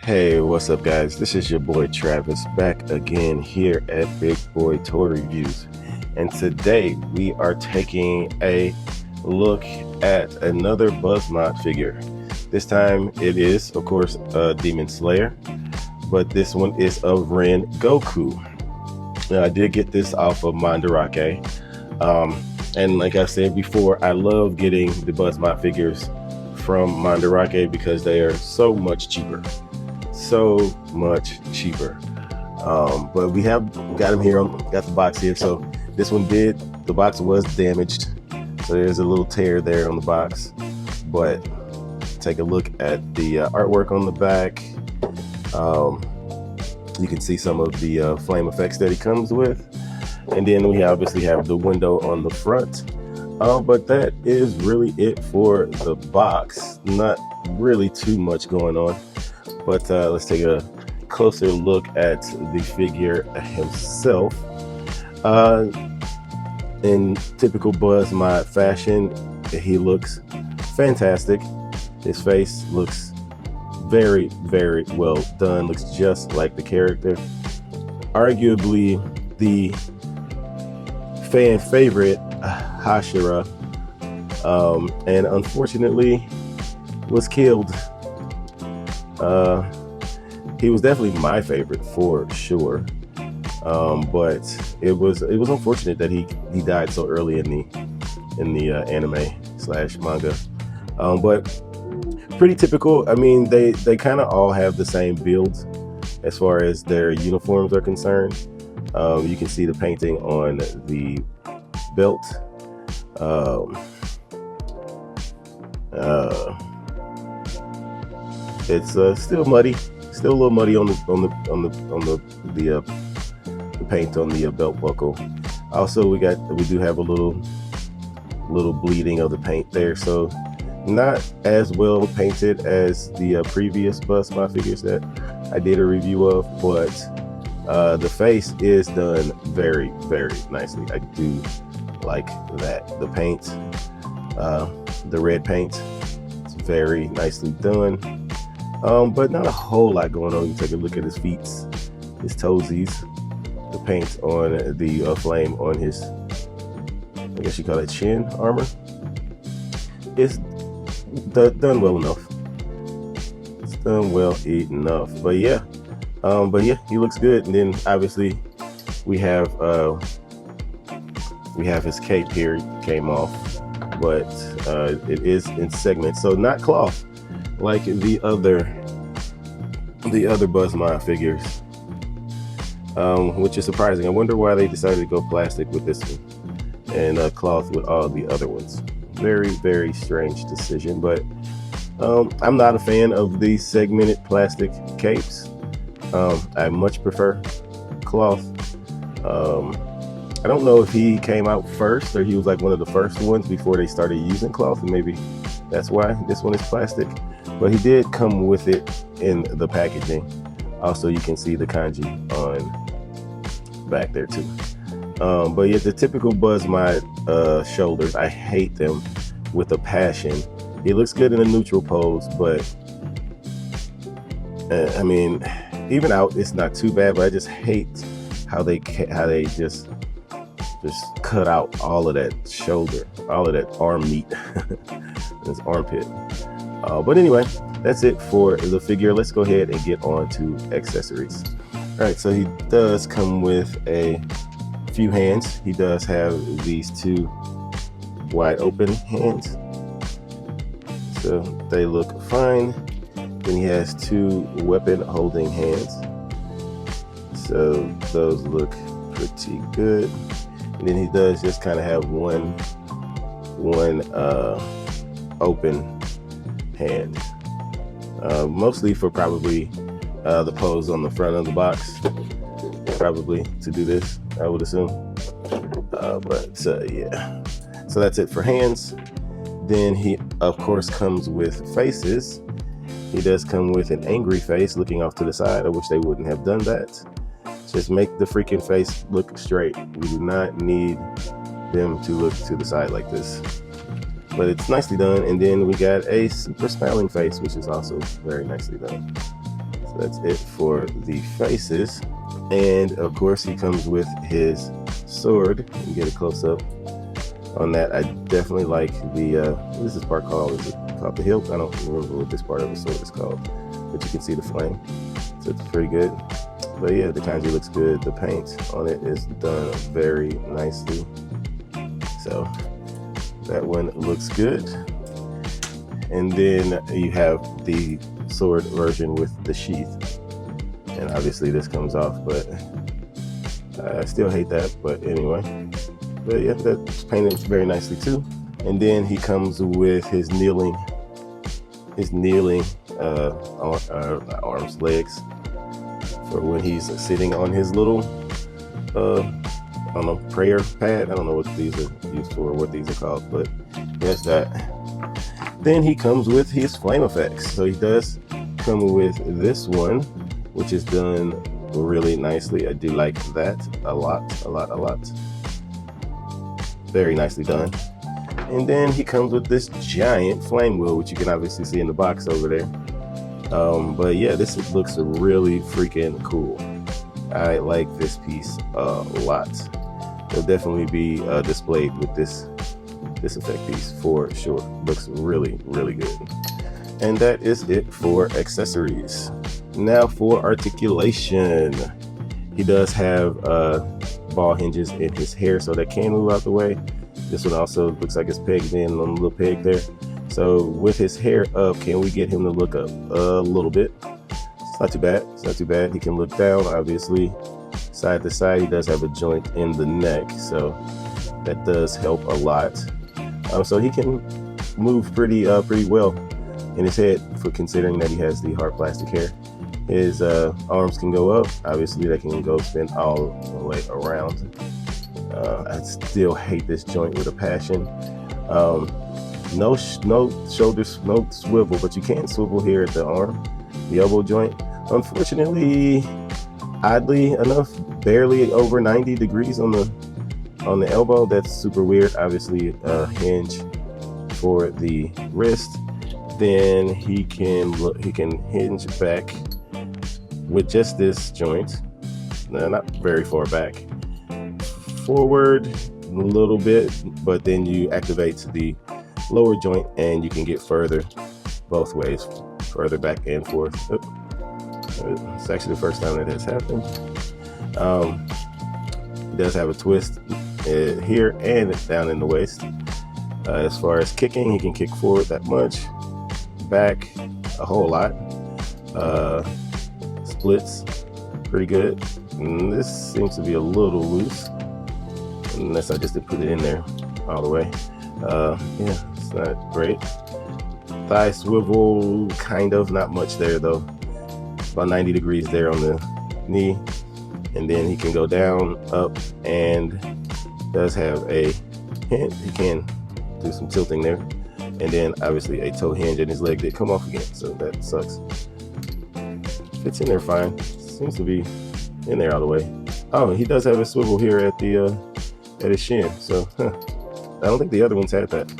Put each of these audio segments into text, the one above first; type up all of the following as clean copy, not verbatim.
Hey, what's up, guys? This is your boy Travis back again here at Big Boy Toy Reviews. And today we are taking a look at another Buzzmod figure. This time it is, of course, Demon Slayer, but this one is of Rengoku. Now, I did get this off of Mandarake. And like I said before, I love getting the Buzzmod figures from Mandarake because they are so much cheaper. But we have got them here got the box here. So this one the box was damaged, so there's a little tear there on the box, but take a look at the artwork on the back. You can see some of the flame effects that he comes with, and then we obviously have the window on the front. But that is really it for the box. Not really too much going on. But let's take a closer look at the figure himself. In typical Buzzmod fashion, he looks fantastic. His face looks very, very well done. Looks just like the character. Arguably the fan favorite, Hashira, and unfortunately was killed. He was definitely my favorite for sure, but it was unfortunate that he died so early in the anime / manga. But pretty typical. I mean, they kind of all have the same builds as far as their uniforms are concerned. You can see the painting on the belt. It's still muddy, still a little muddy on the paint on the belt buckle. Also, we do have a little bleeding of the paint there, so not as well painted as the previous Buzzmod figures that I did a review of, but the face is done very, very nicely. I do like that. The paint, the red paint, it's very nicely done. But not a whole lot going on. You take a look at his feet, his toesies, the paint on the flame on his, I guess you call it chin armor. It's done well enough. It's done well enough. But yeah, he looks good. And then obviously we have his cape here. Came off, but it is in segments, so not cloth like the other Buzzmod figures, which is surprising. I wonder why they decided to go plastic with this one and cloth with all the other ones. Very, very strange decision, but I'm not a fan of these segmented plastic capes. I much prefer cloth. I don't know if he came out first or he was like one of the first ones before they started using cloth, and maybe that's why this one is plastic. But he did come with it in the packaging. Also, you can see the kanji on back there too. But yeah, the typical Buzzmod shoulders, I hate them with a passion. He looks good in a neutral pose, but I mean, even out, it's not too bad. But I just hate how they just cut out all of that shoulder, all of that arm meat, this armpit. But anyway, that's it for the figure. Let's go ahead and get on to accessories. All right, so he does come with a few hands. He does have these two wide open hands, so they look fine. Then he has two weapon holding hands, so those look pretty good. And then he does just kind of have one open hand, mostly for probably the pose on the front of the box, probably to do this, I would assume. Yeah, so that's it for hands. Then he of course comes with faces. He does come with an angry face looking off to the side. I wish they wouldn't have done that. Just make the freaking face look straight. We do not need them to look to the side like this. But it's nicely done. And then we got a super smiling face, which is also very nicely done. that's it for the faces. And of course he comes with his sword. You can get a close-up on that. I definitely like the what is this part called? Is it called the hilt? I don't remember what this part of the sword is called, but you can see the flame, so it's pretty good. But yeah, the kanji looks good. The paint on it is done very nicely, so that one looks good. And then you have the sword version with the sheath, and obviously this comes off, but I still hate that. But anyway, but yeah, that's painted very nicely too. And then he comes with his kneeling arms, legs, for when he's sitting on his little I don't know, prayer pad. I don't know what these are used for, what these are called, but that's that. Then he comes with his flame effects. So he does come with this one, which is done really nicely. I do like that a lot. Very nicely done. And then he comes with this giant flame wheel, which you can obviously see in the box over there. But yeah, this looks really freaking cool. I like this piece a lot. It'll definitely be displayed with this effect piece for sure. Looks really good. And that is it for accessories. Now for articulation. He does have ball hinges in his hair, so that can move out the way. This one also looks like it's pegged in on the little peg there. So with his hair up, can we get him to look up a little bit? It's not too bad. It's not too bad. He can look down, obviously, side to side. He does have a joint in the neck, so that does help a lot. So he can move pretty well in his head, for considering that he has the hard plastic hair. His arms can go up. Obviously, they can go spin all the way around. I still hate this joint with a passion. No shoulders, no swivel, but you can swivel here at the arm, the elbow joint. Unfortunately, oddly enough, barely over 90 degrees on the elbow. That's super weird. Obviously, a hinge for the wrist. Then he can hinge back with just this joint. Not very far back. Forward a little bit, but then you activate the lower joint and you can get further both ways, further back and forth. It's actually the first time that has happened. He does have a twist here and down in the waist. As far as kicking, he can kick forward that much, back a whole lot. Splits pretty good. And this seems to be a little loose, unless I just didn't put it in there all the way. Yeah, it's not great. Thigh swivel, kind of, not much there though. About 90 degrees there on the knee. And then he can go down, up, and does have a hinge. He can do some tilting there. And then obviously a toe hinge, and his leg did come off again, so that sucks. Fits in there fine. Seems to be in there all the way. Oh, he does have a swivel here at the at his shin, so I don't think the other ones had that.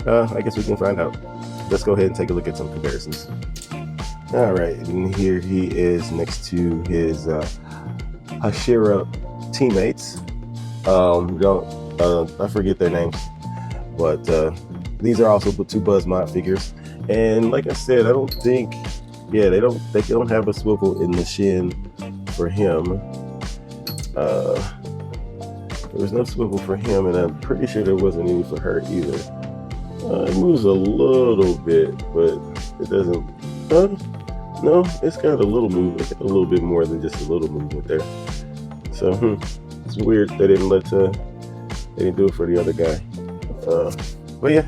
I guess we can find out. Let's go ahead and take a look at some comparisons. All right, and here he is next to his Hashira teammates. I forget their names, but these are also the two Buzzmod figures. And like I said, I don't think, yeah, they don't have a swivel in the shin for him. There was no swivel for him, and I'm pretty sure there wasn't any for her either. It moves a little bit, but it doesn't. No, it's got a little movement, a little bit more than just a little movement there. So it's weird they didn't do it for the other guy. But yeah,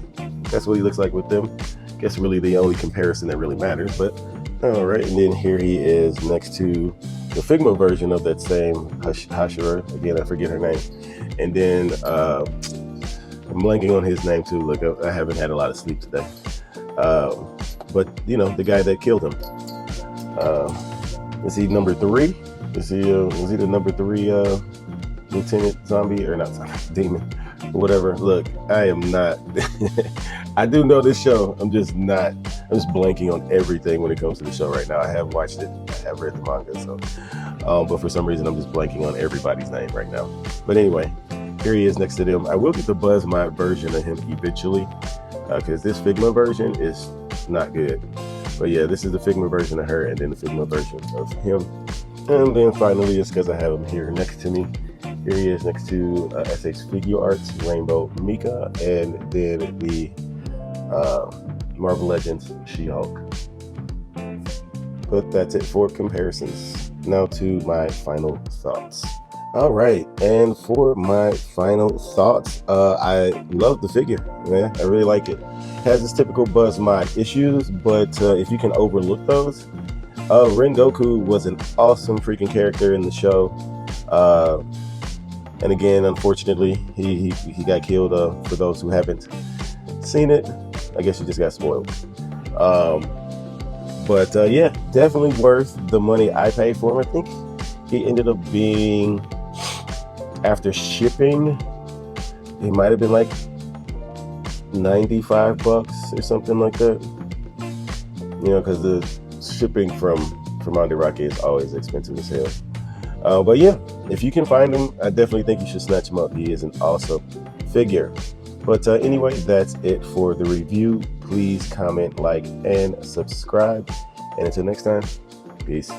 that's what he looks like with them. Guess really the only comparison that really matters. But all right, and then here he is next to the Figma version of that same Hashira. Again, I forget her name. And then I'm blanking on his name too. Look, I haven't had a lot of sleep today. But you know, the guy that killed him. Is he number 3? Was he the number 3 lieutenant zombie, or not zombie, demon? whatever. Look, I am not. I do know this show. I'm just not. I'm just blanking on everything when it comes to the show right now. I have watched it. I have read the manga, so. But for some reason, I'm just blanking on everybody's name right now. But anyway, here he is next to them. I will get the Buzzmod version of him eventually, because this Figma version is not good. But yeah, this is the Figma version of her, and then the Figma version of him. And then finally, it's because I have him here next to me. Here he is next to SH Figure Arts, Rainbow Mika, and then the Marvel Legends She-Hulk. But that's it for comparisons. Now to my final thoughts. All right, and for my final thoughts, I love the figure, man. I really like it. Has its typical Buzzmod issues, but if you can overlook those, Rengoku was an awesome freaking character in the show. And again, unfortunately, he got killed. For those who haven't seen it, I guess you just got spoiled. But yeah, definitely worth the money I paid for him. I think he ended up being, after shipping, it might have been like $95 or something like that. You know, because the shipping from Mandarake is always expensive as hell. But yeah, if you can find him, I definitely think you should snatch him up. He is an awesome figure. But anyway, that's it for the review. Please comment, like, and subscribe. And until next time, peace.